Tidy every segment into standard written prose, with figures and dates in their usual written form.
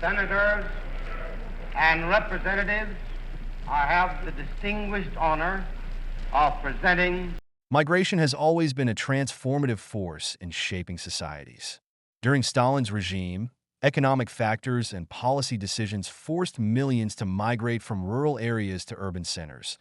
senators, and representatives, I have the distinguished honor of presenting. Migration has always been a transformative force in shaping societies. During Stalin's regime, economic factors and policy decisions forced millions to migrate from rural areas to urban centers,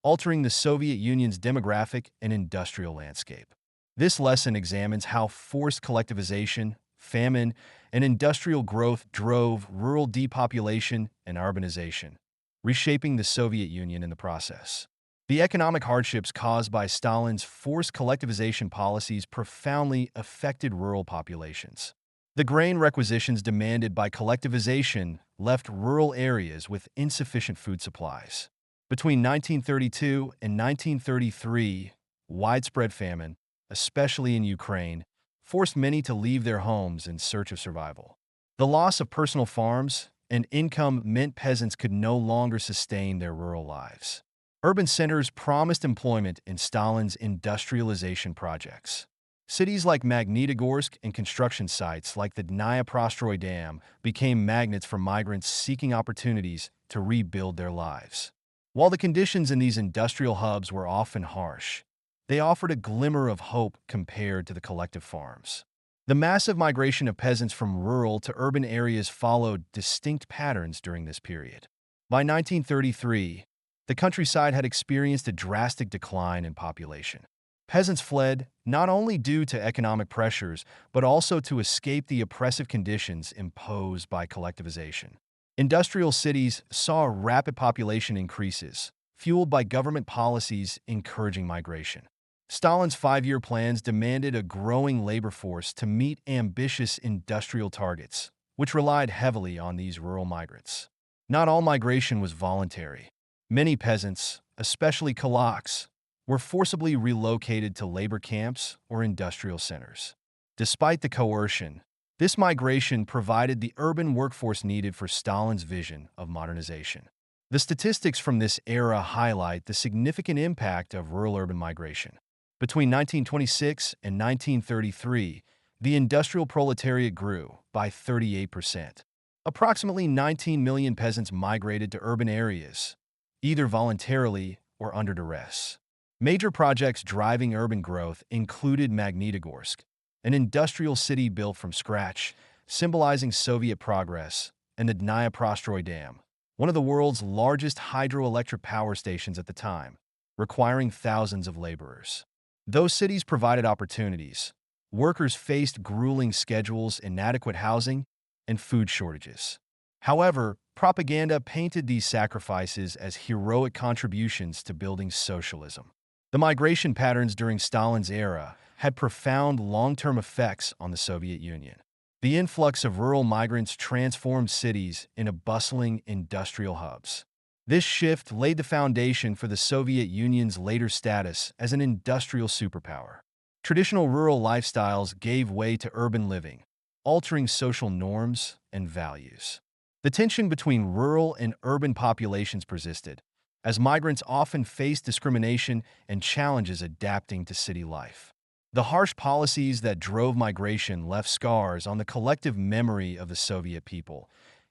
altering the Soviet Union's demographic and industrial landscape. This lesson examines how forced collectivization, famine, and industrial growth drove rural depopulation and urbanization, reshaping the Soviet Union in the process. The economic hardships caused by Stalin's forced collectivization policies profoundly affected rural populations. The grain requisitions demanded by collectivization left rural areas with insufficient food supplies. Between 1932 and 1933, widespread famine, especially in Ukraine, forced many to leave their homes in search of survival. The loss of personal farms and income meant peasants could no longer sustain their rural lives. Urban centers promised employment in Stalin's industrialization projects. Cities like Magnitogorsk and construction sites like the Dnieprostroi Dam became magnets for migrants seeking opportunities to rebuild their lives. While the conditions in these industrial hubs were often harsh, they offered a glimmer of hope compared to the collective farms. The massive migration of peasants from rural to urban areas followed distinct patterns during this period. By 1933, the countryside had experienced a drastic decline in population. Peasants fled not only due to economic pressures, but also to escape the oppressive conditions imposed by collectivization. Industrial cities saw rapid population increases, fueled by government policies encouraging migration. Stalin's five-year plans demanded a growing labor force to meet ambitious industrial targets, which relied heavily on these rural migrants. Not all migration was voluntary. Many peasants, especially kulaks, were forcibly relocated to labor camps or industrial centers. Despite the coercion, this migration provided the urban workforce needed for Stalin's vision of modernization. The statistics from this era highlight the significant impact of rural-urban migration. Between 1926 and 1933, the industrial proletariat grew by 38%. Approximately 19 million peasants migrated to urban areas, either voluntarily or under duress. Major projects driving urban growth included Magnitogorsk, an industrial city built from scratch, symbolizing Soviet progress, and the Dnieprostroi Dam, one of the world's largest hydroelectric power stations at the time, requiring thousands of laborers. Those cities provided opportunities. Workers faced grueling schedules, inadequate housing, and food shortages. However, propaganda painted these sacrifices as heroic contributions to building socialism. The migration patterns during Stalin's era had profound long-term effects on the Soviet Union. The influx of rural migrants transformed cities into bustling industrial hubs. This shift laid the foundation for the Soviet Union's later status as an industrial superpower. Traditional rural lifestyles gave way to urban living, altering social norms and values. The tension between rural and urban populations persisted, as migrants often faced discrimination and challenges adapting to city life. The harsh policies that drove migration left scars on the collective memory of the Soviet people,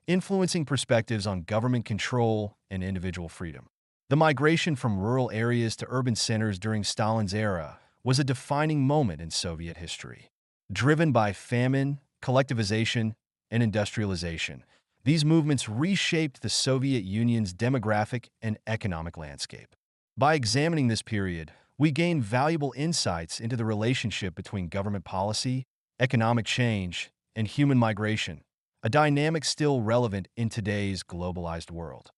influencing perspectives on government control and individual freedom. The migration from rural areas to urban centers during Stalin's era was a defining moment in Soviet history. Driven by famine, collectivization, and industrialization, these movements reshaped the Soviet Union's demographic and economic landscape. By examining this period, we gain valuable insights into the relationship between government policy, economic change, and human migration, a dynamic still relevant in today's globalized world.